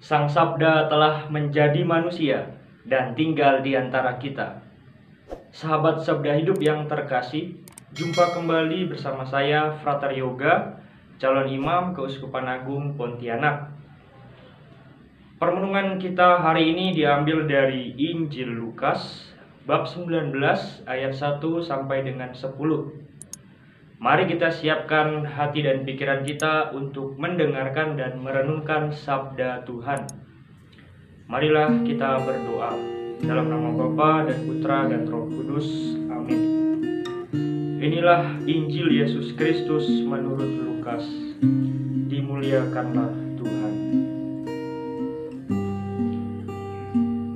Sang Sabda telah menjadi manusia dan tinggal di antara kita. Sahabat Sabda Hidup yang terkasih, jumpa kembali bersama saya, Frater Yoga, calon imam Keuskupan Agung Pontianak. Permenungan kita hari ini diambil dari Injil Lukas, bab 19 ayat 1 sampai dengan 10. Mari kita siapkan hati dan pikiran kita untuk mendengarkan dan merenungkan sabda Tuhan. Marilah kita berdoa. Dalam nama Bapa dan Putra dan Roh Kudus. Amin. Inilah Injil Yesus Kristus menurut Lukas. Dimuliakanlah Tuhan.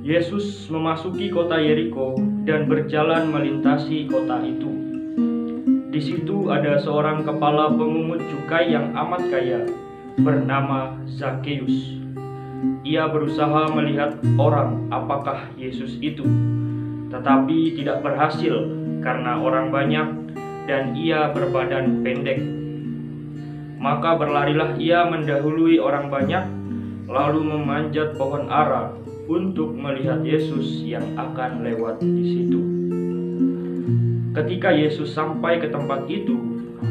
Yesus memasuki kota Yeriko dan berjalan melintasi kota itu. Di situ ada seorang kepala pemungut cukai yang amat kaya, bernama Zakeus. Ia berusaha melihat orang apakah Yesus itu, tetapi tidak berhasil karena orang banyak dan ia berbadan pendek. Maka berlarilah ia mendahului orang banyak, lalu memanjat pohon ara untuk melihat Yesus yang akan lewat di situ. Ketika Yesus sampai ke tempat itu,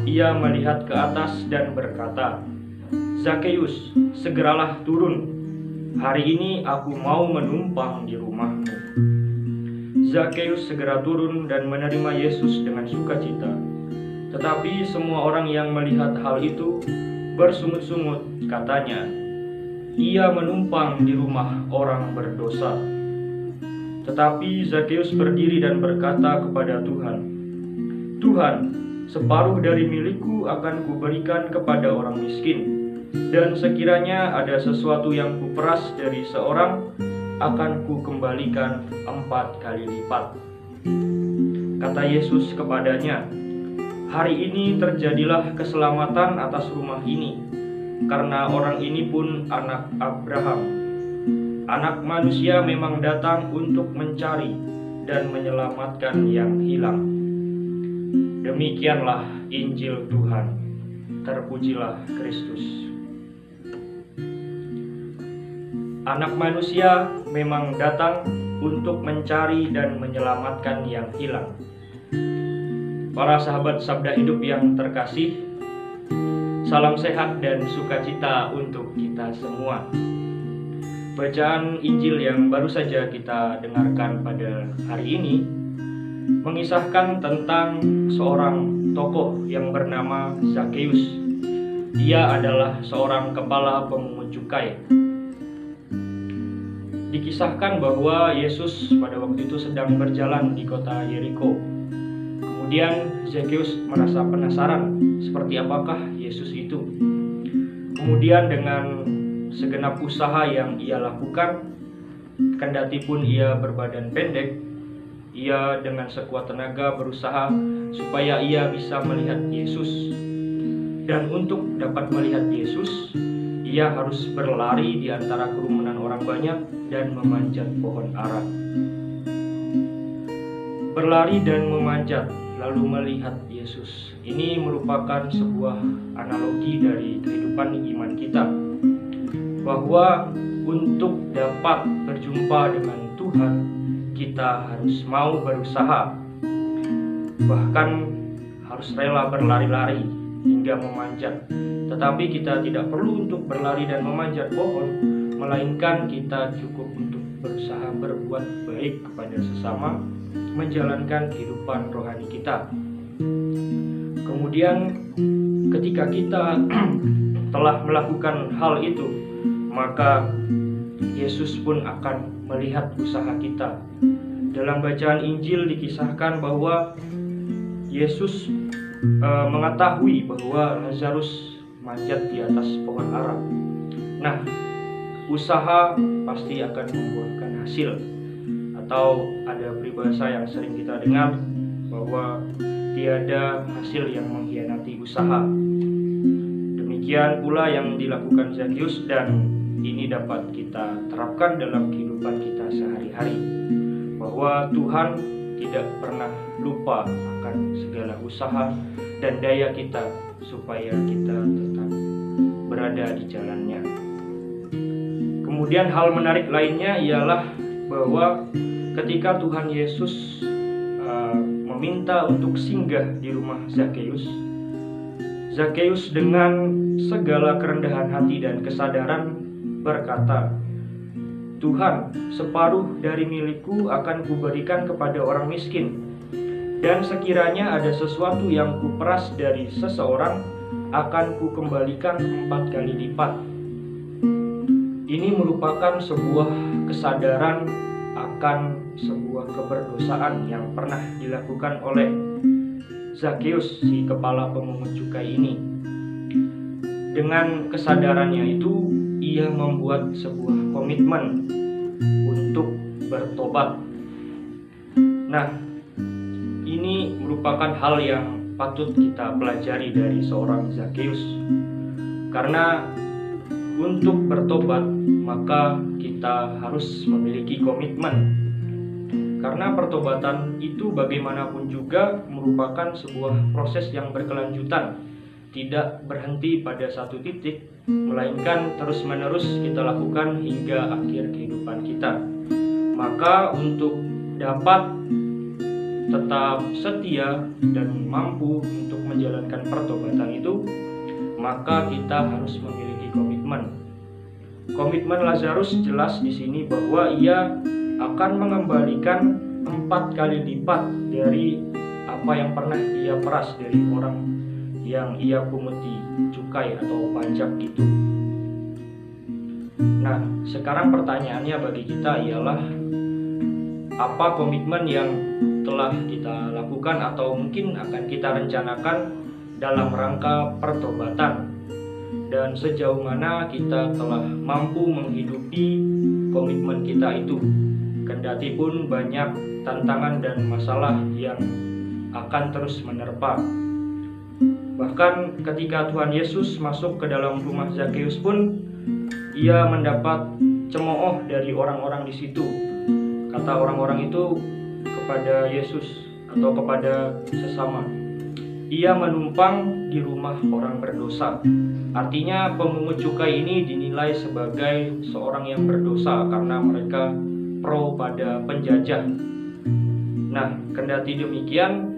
ia melihat ke atas dan berkata, "Zakeus, segeralah turun. Hari ini aku mau menumpang di rumahmu." Zakeus segera turun dan menerima Yesus dengan sukacita. Tetapi semua orang yang melihat hal itu bersungut-sungut, katanya, "Ia menumpang di rumah orang berdosa." Tetapi Zakeus berdiri dan berkata kepada Tuhan, "Tuhan, separuh dari milikku akan kuberikan kepada orang miskin, dan sekiranya ada sesuatu yang kuperas dari seorang, akan kukembalikan 4 kali lipat." Kata Yesus kepadanya, "Hari ini terjadilah keselamatan atas rumah ini, karena orang ini pun anak Abraham. Anak manusia memang datang untuk mencari dan menyelamatkan yang hilang." Demikianlah Injil Tuhan. Terpujilah Kristus. Anak manusia memang datang untuk mencari dan menyelamatkan yang hilang. Para sahabat Sabda Hidup yang terkasih, salam sehat dan sukacita untuk kita semua. Bacaan Injil yang baru saja kita dengarkan pada hari ini mengisahkan tentang seorang tokoh yang bernama Zakeus. Ia adalah seorang kepala pemungut cukai. Dikisahkan bahwa Yesus pada waktu itu sedang berjalan di kota Yeriko. Kemudian Zakeus merasa penasaran seperti apakah Yesus itu. Kemudian dengan segenap usaha yang ia lakukan, kendati pun ia berbadan pendek, ia dengan sekuat tenaga berusaha supaya ia bisa melihat Yesus. Dan untuk dapat melihat Yesus, ia harus berlari di antara kerumunan orang banyak dan memanjat pohon ara. Berlari dan memanjat lalu melihat Yesus. Ini merupakan sebuah analogi dari kehidupan iman kita, bahwa untuk dapat berjumpa dengan Tuhan, kita harus mau berusaha, bahkan harus rela berlari-lari hingga memanjat. Tetapi kita tidak perlu untuk berlari dan memanjat pohon, melainkan kita cukup untuk berusaha berbuat baik kepada sesama, menjalankan kehidupan rohani kita. Kemudian ketika kita telah melakukan hal itu, maka Yesus pun akan melihat usaha kita. Dalam bacaan Injil dikisahkan bahwa Yesus mengetahui bahwa Lazarus manjat di atas pohon ara. Nah, usaha pasti akan membuahkan hasil. Atau ada peribahasa yang sering kita dengar bahwa tiada hasil yang mengkhianati usaha. Demikian pula yang dilakukan Zakeus, dan ini dapat kita terapkan dalam kehidupan kita sehari-hari, bahwa Tuhan tidak pernah lupa akan segala usaha dan daya kita supaya kita tetap berada di jalannya. Kemudian hal menarik lainnya ialah bahwa ketika Tuhan Yesus meminta untuk singgah di rumah Zakheus, Zakheus dengan segala kerendahan hati dan kesadaran berkata, "Tuhan, separuh dari milikku akan kuberikan kepada orang miskin, dan sekiranya ada sesuatu yang kuperas dari seseorang, akan kukembalikan 4 kali lipat." Ini merupakan sebuah kesadaran akan sebuah keberdosaan yang pernah dilakukan oleh Zakheus, si kepala pemungut cukai ini. Dengan kesadarannya itu, ia membuat sebuah komitmen untuk bertobat. Nah, ini merupakan hal yang patut kita pelajari dari seorang Zakheus. Karena untuk bertobat, maka kita harus memiliki komitmen. Karena pertobatan itu bagaimanapun juga merupakan sebuah proses yang berkelanjutan, tidak berhenti pada satu titik, melainkan terus-menerus kita lakukan hingga akhir kehidupan kita. Maka untuk dapat tetap setia dan mampu untuk menjalankan pertobatan itu, maka kita harus memiliki komitmen. Komitmen Lazarus jelas di sini bahwa ia akan mengembalikan 4 kali lipat dari apa yang pernah ia peras dari orang yang ia punguti cukai atau pajak itu. Nah, sekarang pertanyaannya bagi kita ialah, apa komitmen yang telah kita lakukan atau mungkin akan kita rencanakan dalam rangka pertobatan, dan sejauh mana kita telah mampu menghidupi komitmen kita itu, kendati pun banyak tantangan dan masalah yang akan terus menerpa. Bahkan ketika Tuhan Yesus masuk ke dalam rumah Zakheus pun, ia mendapat cemooh dari orang-orang di situ. Kata orang-orang itu kepada Yesus atau kepada sesama, "Ia menumpang di rumah orang berdosa." Artinya pemungut cukai ini dinilai sebagai seorang yang berdosa karena mereka pro pada penjajah. Nah, kendati demikian,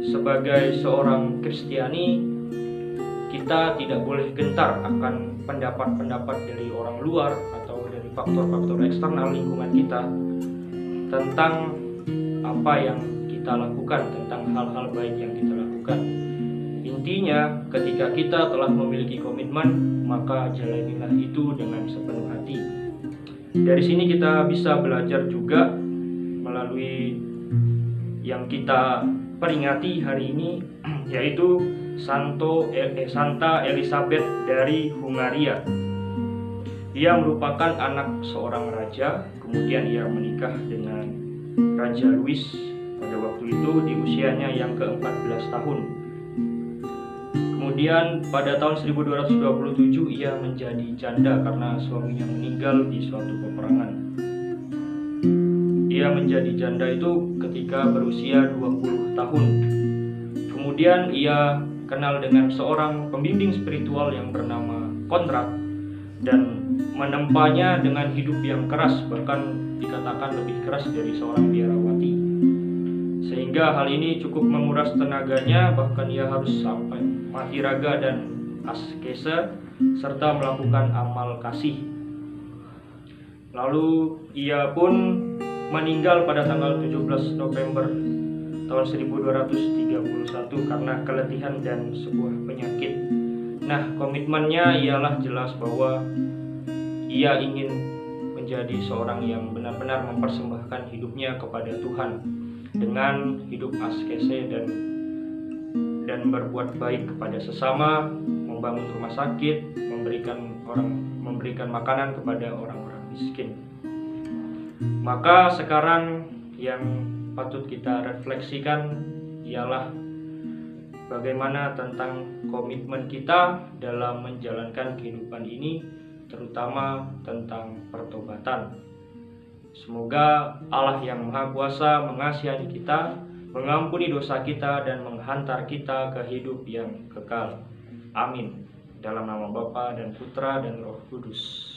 sebagai seorang Kristiani, kita tidak boleh gentar akan pendapat-pendapat dari orang luar atau dari faktor-faktor eksternal lingkungan kita tentang apa yang kita lakukan, tentang hal-hal baik yang kita lakukan. Intinya, ketika kita telah memiliki komitmen, maka jalanilah itu dengan sepenuh hati. Dari sini kita bisa belajar juga melalui yang kita peringati hari ini, yaitu Santa Elizabeth dari Hungaria. Ia merupakan anak seorang raja, kemudian ia menikah dengan Raja Louis pada waktu itu di usianya yang ke-14 tahun. Kemudian pada tahun 1227 ia menjadi janda karena suaminya meninggal di suatu peperangan. Ia menjadi janda itu ketika berusia 20 tahun. Kemudian ia kenal dengan seorang pembimbing spiritual yang bernama Konrad dan menempanya dengan hidup yang keras, bahkan dikatakan lebih keras dari seorang biarawati. Sehingga hal ini cukup menguras tenaganya, bahkan ia harus sampai mati raga dan askese serta melakukan amal kasih. Lalu ia pun meninggal pada tanggal 17 November tahun 1231 karena keletihan dan sebuah penyakit. Nah, komitmennya ialah jelas bahwa ia ingin menjadi seorang yang benar-benar mempersembahkan hidupnya kepada Tuhan dengan hidup askese dan berbuat baik kepada sesama, membangun rumah sakit, memberikan makanan kepada orang-orang miskin. Maka sekarang yang patut kita refleksikan ialah bagaimana tentang komitmen kita dalam menjalankan kehidupan ini, terutama tentang pertobatan. Semoga Allah yang Maha Kuasa mengasihi kita, mengampuni dosa kita, dan menghantar kita ke hidup yang kekal. Amin. Dalam nama Bapa dan Putra dan Roh Kudus.